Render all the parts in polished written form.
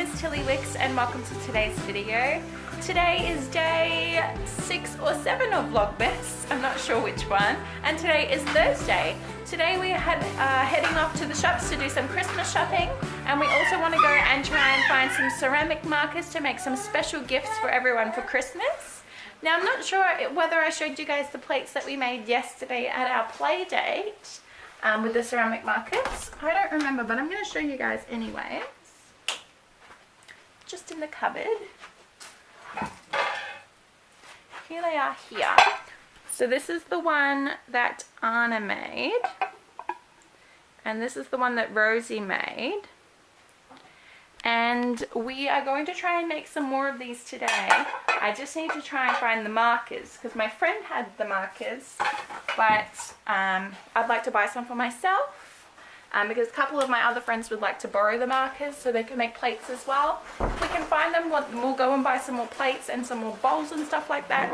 name is Tilly Wicks and welcome to today's video. Today is day 6 or 7 of Vlogmas, I'm not sure which one, and today is Thursday. Today we are heading off to the shops to do some Christmas shopping, and we also want to go and try and find some ceramic markers to make some special gifts for everyone for Christmas. Now I'm not sure whether I showed you guys the plates that we made yesterday at our play date with the ceramic markers. I don't remember, but I'm going to show you guys anyways. Just in the cupboard. Here they are here. So this is the one that Anna made. And this is the one that Rosie made. And we are going to try and make some more of these today. I just need to try and find the markers because my friend had the markers, but I'd like to buy some for myself because a couple of my other friends would like to borrow the markers so they can make plates as well. If we can find them, we'll go and buy some more plates and some more bowls and stuff like that.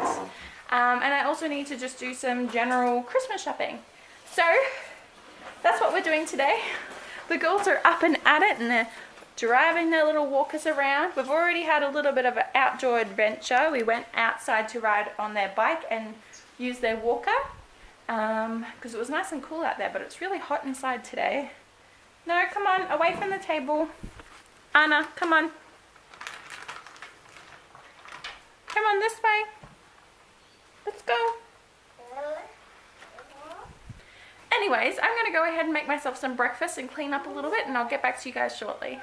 And I also need to just do some general Christmas shopping. So that's what we're doing today. The girls are up and at it and they're driving their little walkers around. We've already had a little bit of an outdoor adventure. We went outside to ride on their bike and use their walker because it was nice and cool out there, but it's really hot inside today. No, come on, away from the table. Anna, come on. Come on this way. Let's go. Anyways, I'm going to go ahead and make myself some breakfast and clean up a little bit, and I'll get back to you guys shortly.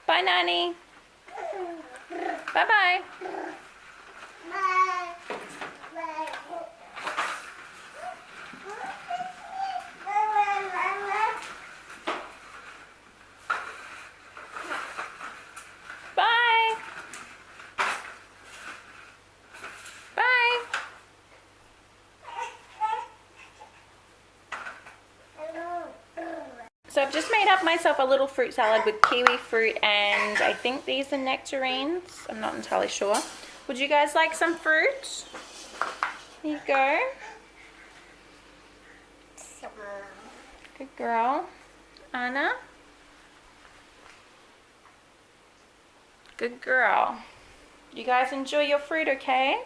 Bye, Nanny. Bye-bye. So I've just made up myself a little fruit salad with kiwi fruit and I think these are nectarines. I'm not entirely sure. Would you guys like some fruit? Here you go. Good girl. Anna. Good girl. You guys enjoy your fruit, okay?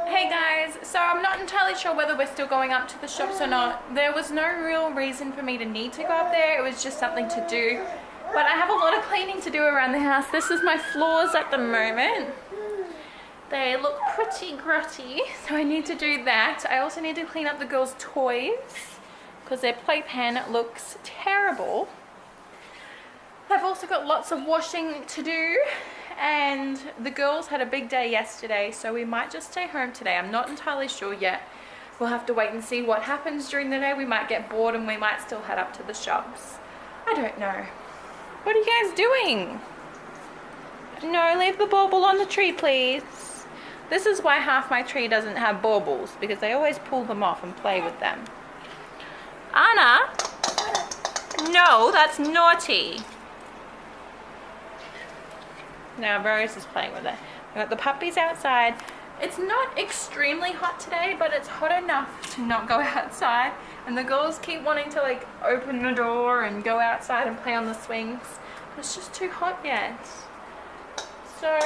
Hey guys, so I'm not entirely sure whether we're still going up to the shops or not. There was no real reason for me to need to go up there. It was just something to do. But I have a lot of cleaning to do around the house. This is my floors at the moment. They look pretty grotty, so I need to do that. I also need to clean up the girls' toys because their playpen looks terrible. I've also got lots of washing to do. And the girls had a big day yesterday, so we might just stay home today. I'm not entirely sure yet. We'll have to wait and see what happens during the day. We might get bored and we might still head up to the shops. I don't know. What are you guys doing? No, leave the bauble on the tree, please. This is why half my tree doesn't have baubles, because they always pull them off and play with them. Anna? No, No, that's naughty. Now Rose is playing with it. We got the puppies outside. It's not extremely hot today, but it's hot enough to not go outside. And the girls keep wanting to like open the door and go outside and play on the swings. It's just too hot yet. So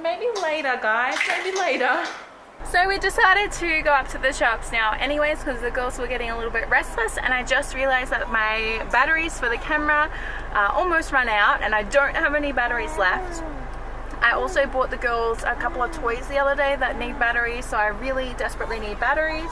maybe later, guys, maybe later. So we decided to go up to the shops now anyways, because the girls were getting a little bit restless, and I just realized that my batteries for the camera almost run out and I don't have any batteries left. I also bought the girls a couple of toys the other day that need batteries, so I really desperately need batteries.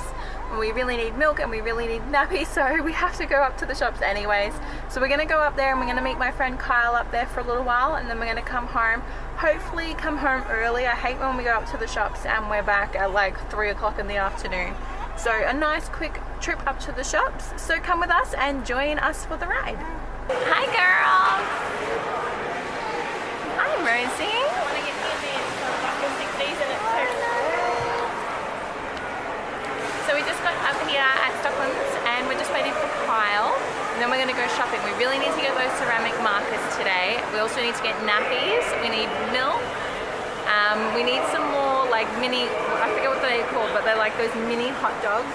And we really need milk and we really need nappies, so we have to go up to the shops anyways. So we're going to go up there and we're going to meet my friend Kyle up there for a little while, and then we're going to come home. Hopefully come home early. I hate when we go up to the shops and we're back at like 3 o'clock in the afternoon. So a nice quick trip up to the shops. So come with us and join us for the ride. Hi girls! Hi Rosie! So we just got up here at Stocklands and we're just waiting for Kyle, and then we're going to go shopping. We really need to get those ceramic markers today. We also need to get nappies, we need milk, we need some more like mini, I forget what they're called, but they're like those mini hot dogs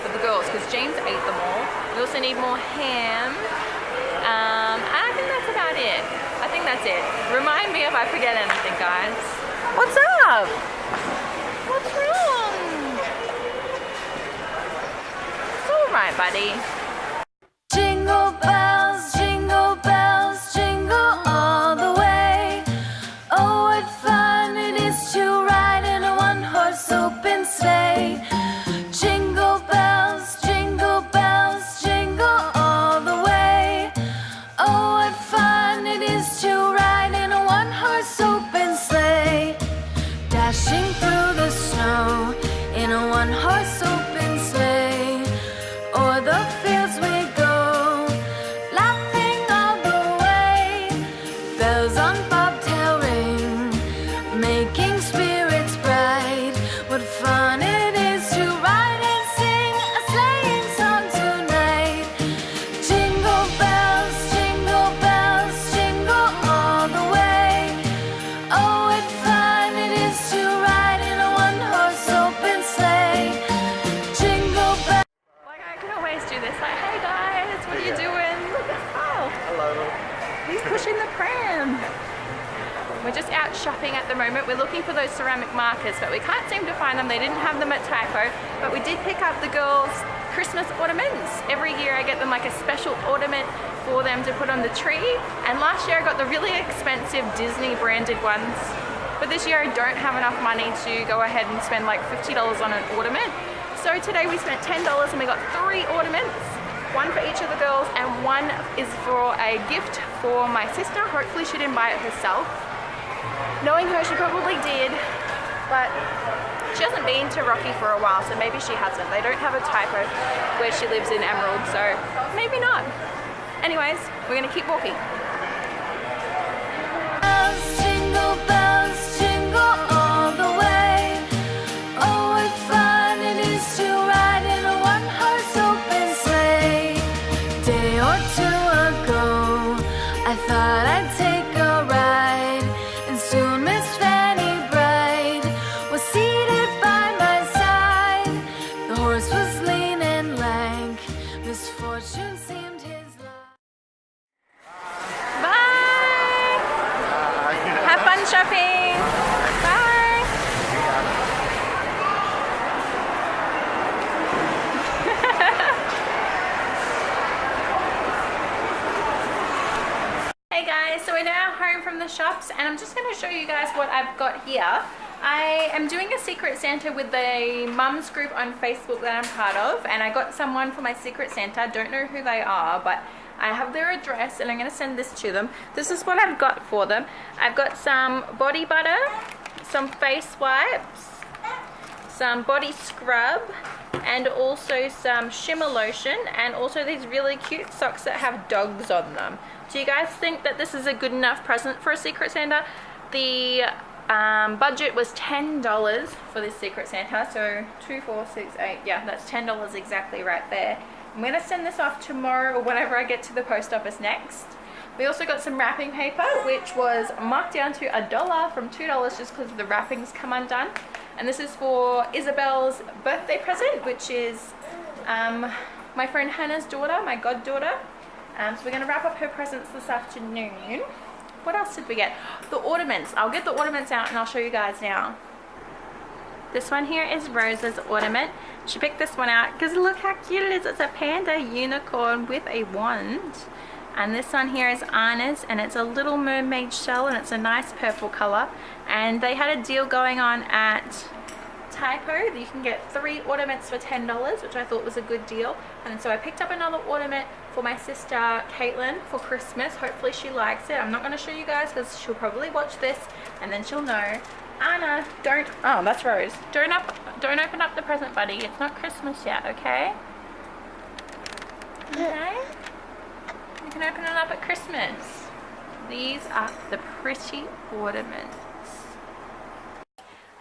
for the girls because James ate them all. We also need more ham, and I think that's about it. I think that's it. Remind me if I forget anything, guys. What's up? What's wrong? It's all right, buddy. Jingle bells, jingle all the way. Oh, what fun it is to ride in a one-horse open sleigh. Jingle bells, jingle all the way. Oh, what fun it is to ride in a one-horse open sleigh. Dashing through the snow in a one-horse open sleigh. O'er the fields we go, laughing all the way. Bells on bobtail ring, making spirits bright. What fun it is to ride and sing a sleighing song tonight. Jingle bells, jingle all the way. Oh, what fun it is to ride in a one-horse open sleigh. Jingle bells. Like I can always do this, like, hey guys, what are you doing? Look at Kyle. Hello. He's pushing the pram. We're just out shopping at the moment. We're looking for those ceramic markers, but we can't seem to find them. They didn't have them at Typo, but we did pick up the girls' Christmas ornaments. Every year I get them like a special ornament for them to put on the tree. And last year I got the really expensive Disney branded ones. But this year I don't have enough money to go ahead and spend like $50 on an ornament. So today we spent $10 and we got 3 ornaments. One for each of the girls and one is for a gift for my sister. Hopefully she didn't buy it herself. Knowing her, she probably did, but she hasn't been to Rocky for a while, so maybe she hasn't. They don't have a Typo where she lives in Emerald, so maybe not. Anyways, we're gonna keep walking. Bells, jingle all the way. Oh, what fun it is to ride in a one-horse open sleigh. Day or two ago, I thought I'd take a ride, and soon Miss Fanny Bright was seated by my side. The horse was lean and lank, misfortune seemed his lot. Bye! Have fun shopping! Bye! Hey guys, so we're now home from the shops and I'm just going to show you guys what I've got here. I am doing a Secret Santa with the mums group on Facebook that I'm part of, and I got someone for my Secret Santa. Don't know who they are, but I have their address and I'm going to send this to them. This is what I've got for them. I've got some body butter, some face wipes, some body scrub, and also some shimmer lotion, and also these really cute socks that have dogs on them. Do you guys think that this is a good enough present for a Secret Santa? The budget was $10 for this Secret Santa, so 2, 4, 6, 8, yeah, that's $10 exactly right there. I'm going to send this off tomorrow or whenever I get to the post office next. We also got some wrapping paper, which was marked down to $1 from $2 just because the wrappings come undone. And this is for Isabel's birthday present, which is my friend Hannah's daughter, my goddaughter. So we're going to wrap up her presents this afternoon. What else did we get? The ornaments. I'll get the ornaments out and I'll show you guys now. This one here is Rose's ornament. She picked this one out because look how cute it is. It's a panda unicorn with a wand. And this one here is Anna's, and it's a little mermaid shell, and it's a nice purple color. And they had a deal going on at Typo that you can get 3 ornaments for $10, which I thought was a good deal. And so I picked up another ornament for my sister Caitlin for Christmas. Hopefully she likes it. I'm not going to show you guys because she'll probably watch this and then she'll know. Anna, don't, oh, that's Rose. Don't open up the present, buddy. It's not Christmas yet, okay? Okay? You can open it up at Christmas. These are the pretty ornaments.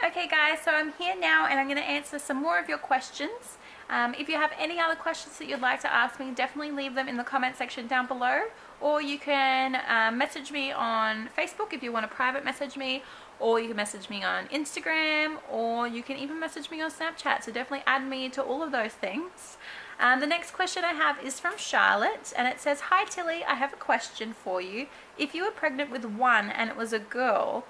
Okay guys, so I'm here now and I'm going to answer some more of your questions. If you have any other questions that you'd like to ask me, definitely leave them in the comment section down below. Or you can message me on Facebook if you want to private message me. Or you can message me on Instagram. Or you can even message me on Snapchat. So definitely add me to all of those things. The next question I have is from Charlotte. And it says, "Hi Tilly, I have a question for you. If you were pregnant with one and it was a girl,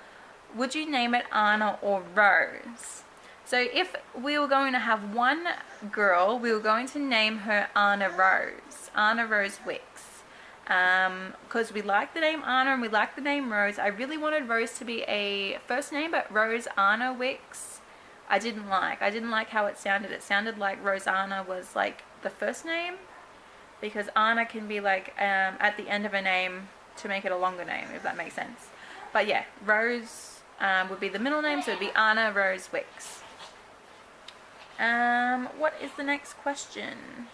would you name it Anna or Rose?" So if we were going to have one girl, we were going to name her Anna Rose Wicks. Because we like the name Anna and we like the name Rose. I really wanted Rose to be a first name, but Rose Anna Wicks I didn't like how it sounded. It sounded like Rosanna was like the first name, because Anna can be like at the end of a name to make it a longer name, if that makes sense. But yeah, Rose would be the middle name, so it would be Anna Rose Wicks. What is the next question?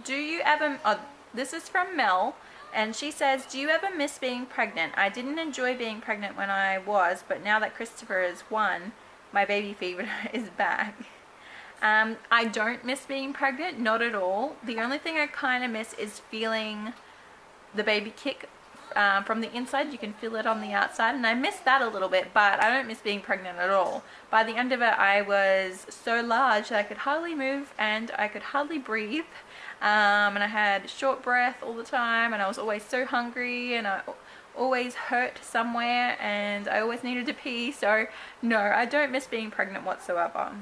Do you ever, oh, this is from Mel, and she says, "Do you ever miss being pregnant? I didn't enjoy being pregnant when I was, but now that Christopher is 1, my baby fever is back." I don't miss being pregnant, not at all. The only thing I kind of miss is feeling the baby kick from the inside. You can feel it on the outside, and I miss that a little bit, but I don't miss being pregnant at all. By the end of it, I was so large that I could hardly move and I could hardly breathe, and I had short breath all the time, and I was always so hungry, and I always hurt somewhere, and I always needed to pee. So no, I don't miss being pregnant whatsoever.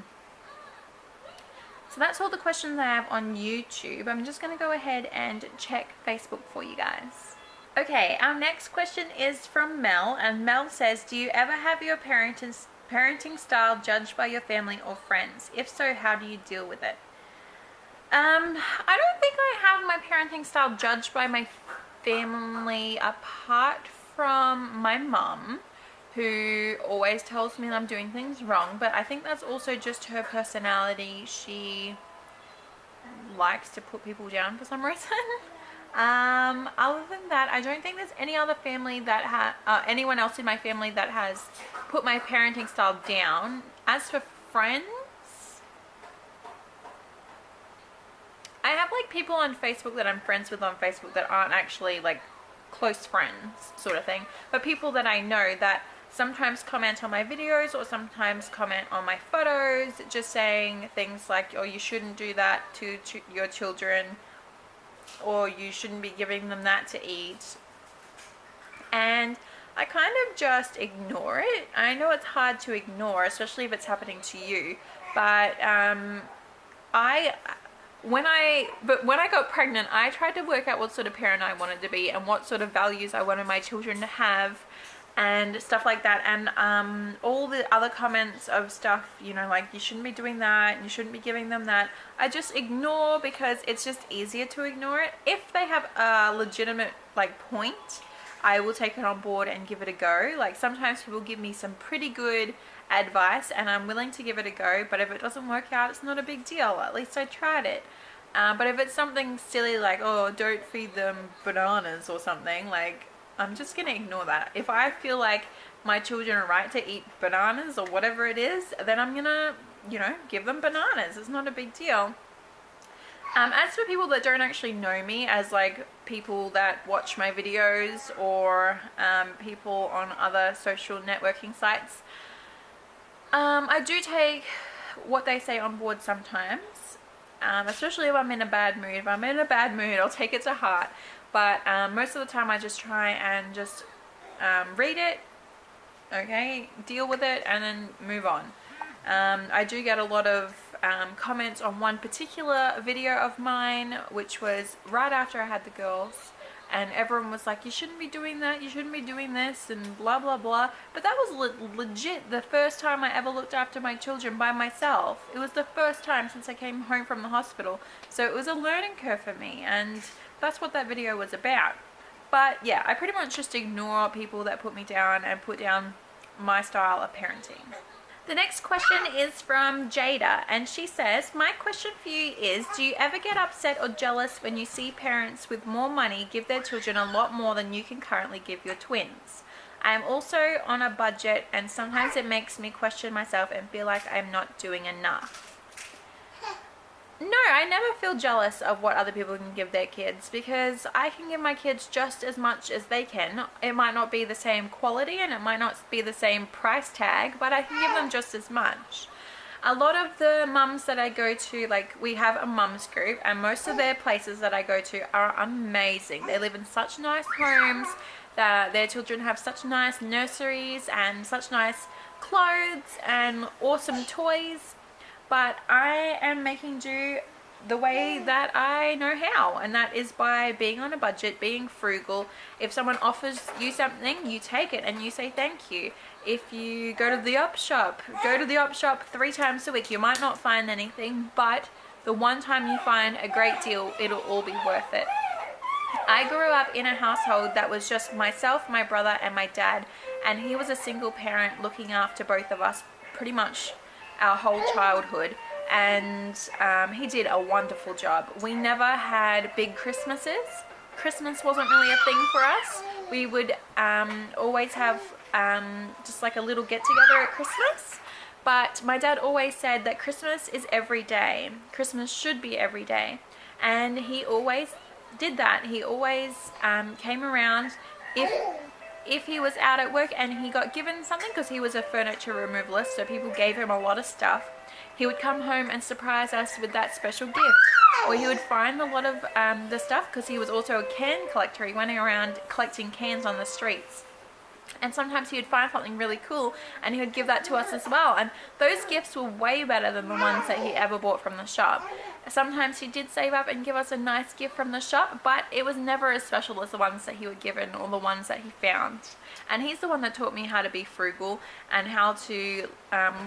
So that's all the questions I have on YouTube. I'm just going to go ahead and check Facebook for you guys. Okay, our next question is from Mel, and Mel says, "Do you ever have your parenting style judged by your family or friends? If so, how do you deal with it?" I don't think I have my parenting style judged by my family, apart from my mum, who always tells me that I'm doing things wrong, but I think that's also just her personality. She likes to put people down for some reason. Other than that, I don't think there's any other family that anyone else in my family that has put my parenting style down. As for friends, I have like people on Facebook that I'm friends with on Facebook that aren't actually like close friends sort of thing, but people that I know that sometimes comment on my videos or sometimes comment on my photos, just saying things like, "Oh, you shouldn't do that to your children," or "You shouldn't be giving them that to eat." And I kind of just ignore it. I know it's hard to ignore, especially if it's happening to you, but when I got pregnant, I tried to work out what sort of parent I wanted to be and what sort of values I wanted my children to have and stuff like that. And all the other comments of stuff, you know, like "You shouldn't be doing that and you shouldn't be giving them that," I just ignore, because it's just easier to ignore it. If they have a legitimate like point, I will take it on board and give it a go. Like sometimes people give me some pretty good advice and I'm willing to give it a go, but if it doesn't work out, it's not a big deal. At least I tried it. But if it's something silly like, "Oh, don't feed them bananas" or something, like, I'm just gonna ignore that. If I feel like my children are right to eat bananas or whatever it is, then I'm gonna, you know, give them bananas. It's not a big deal. As for people that don't actually know me, as like people that watch my videos or people on other social networking sites, I do take what they say on board sometimes, especially if I'm in a bad mood. If I'm in a bad mood, I'll take it to heart, but most of the time I just try and just read it, okay, deal with it, and then move on. I do get a lot of comments on one particular video of mine, which was right after I had the girls, and everyone was like, you shouldn't be doing that, you shouldn't be doing this, and blah blah blah. But that was legit the first time I ever looked after my children by myself. It was the first time since I came home from the hospital, so it was a learning curve for me, and that's what that video was about. But yeah, I pretty much just ignore people that put me down and put down my style of parenting. The next question is from Jada, and she says, my question for you is, do you ever get upset or jealous when you see parents with more money give their children a lot more than you can currently give your twins? I am also on a budget, and sometimes it makes me question myself and feel like I'm not doing enough. No, I never feel jealous of what other people can give their kids, because I can give my kids just as much as they can. It might not be the same quality and it might not be the same price tag, but I can give them just as much. A lot of the mums that I go to, like we have a mums group, and most of their places that I go to are amazing. They live in such nice homes, that their children have such nice nurseries and such nice clothes and awesome toys. But I am making do the way that I know how, and that is by being on a budget, being frugal. If someone offers you something, you take it and you say thank you. If you go to the op shop, go to the op shop 3 times a week. You might not find anything, but the one time you find a great deal, it'll all be worth it. I grew up in a household that was just myself, my brother, and my dad, and he was a single parent looking after both of us pretty much our whole childhood, and he did a wonderful job. We never had big Christmases. Christmas wasn't really a thing for us. We would always have just like a little get together at Christmas, but my dad always said that Christmas is every day. Christmas should be every day, and he always did that. He always came around if he was out at work and he got given something, because he was a furniture removalist, so people gave him a lot of stuff. He would come home and surprise us with that special gift, or he would find a lot of the stuff, because he was also a can collector. He went around collecting cans on the streets, and sometimes he would find something really cool and he would give that to us as well, and those gifts were way better than the ones that he ever bought from the shop. Sometimes he did save up and give us a nice gift from the shop, but it was never as special as the ones that he would give or the ones that he found. And he's the one that taught me how to be frugal and how to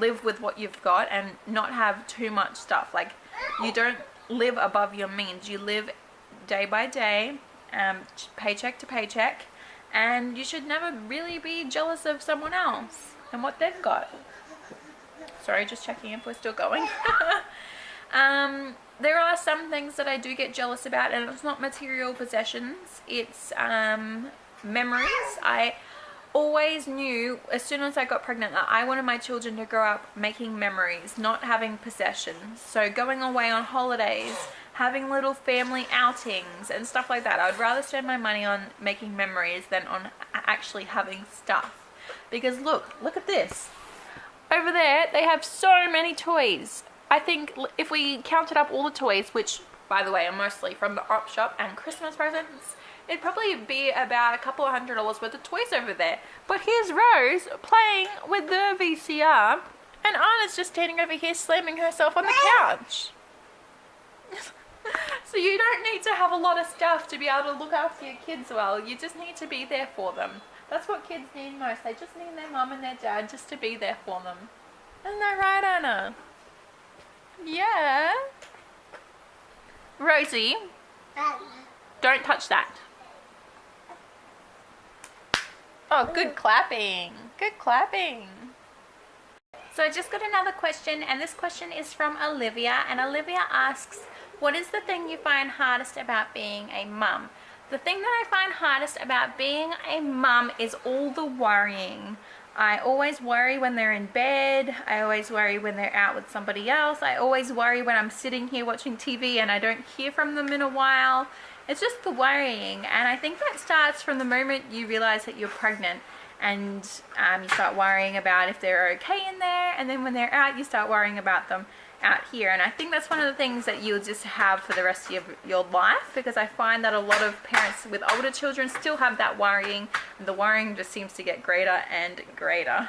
live with what you've got and not have too much stuff. Like, you don't live above your means, you live day by day, paycheck to paycheck, and you should never really be jealous of someone else and what they've got. Sorry, just checking if we're still going. There are some things that I do get jealous about, and it's not material possessions, it's memories. I always knew as soon as I got pregnant that I wanted my children to grow up making memories, not having possessions. So going away on holidays, having little family outings and stuff like that. I would rather spend my money on making memories than on actually having stuff. Because look at this. Over there, they have so many toys. I think if we counted up all the toys, which, by the way, are mostly from the op shop and Christmas presents, it'd probably be about a couple of $100 worth of toys over there. But here's Rose playing with the VCR, and Anna's just standing over here slamming herself on the couch. So you don't need to have a lot of stuff to be able to look after your kids well. You just need to be there for them. That's what kids need most. They just need their mum and their dad just to be there for them. Isn't that right, Anna? Yeah. Rosie, don't touch that. Oh, good clapping. Good clapping. So I just got another question, and this question is from Olivia, and Olivia asks, what is the thing you find hardest about being a mum? The thing that I find hardest about being a mum is all the worrying. I always worry when they're in bed. I always worry when they're out with somebody else. I always worry when I'm sitting here watching TV and I don't hear from them in a while. It's just the worrying, and I think that starts from the moment you realize that you're pregnant, and you start worrying about if they're okay in there, and then when they're out you start worrying about them out here. And I think that's one of the things that you'll just have for the rest of your life, because I find that a lot of parents with older children still have that worrying, and the worrying just seems to get greater and greater.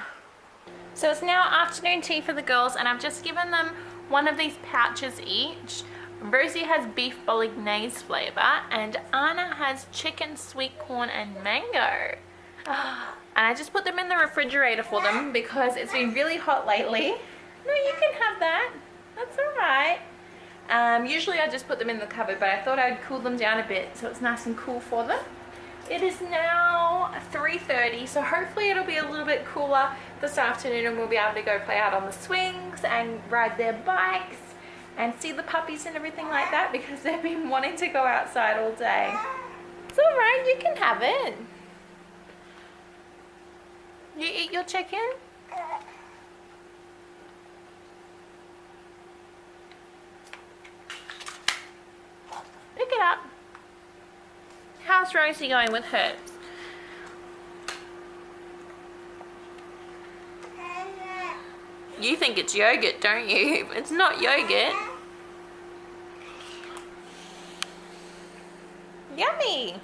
So it's now afternoon tea for the girls, and I've just given them one of these pouches each. Rosie has beef bolognese flavor, and Anna has chicken, sweet corn and mango. And I just put them in the refrigerator for them because it's been really hot lately. No, you can have that. That's alright. Usually I just put them in the cupboard, but I thought I'd cool them down a bit so it's nice and cool for them. It is now 3:30, so hopefully it'll be a little bit cooler this afternoon and we'll be able to go play out on the swings and ride their bikes and see the puppies and everything like that, because they've been wanting to go outside all day. It's alright, you can have it. You eat your chicken? Pick it up. How's Rosie going with hers? You think it's yogurt, don't you? It's not yogurt. Yummy!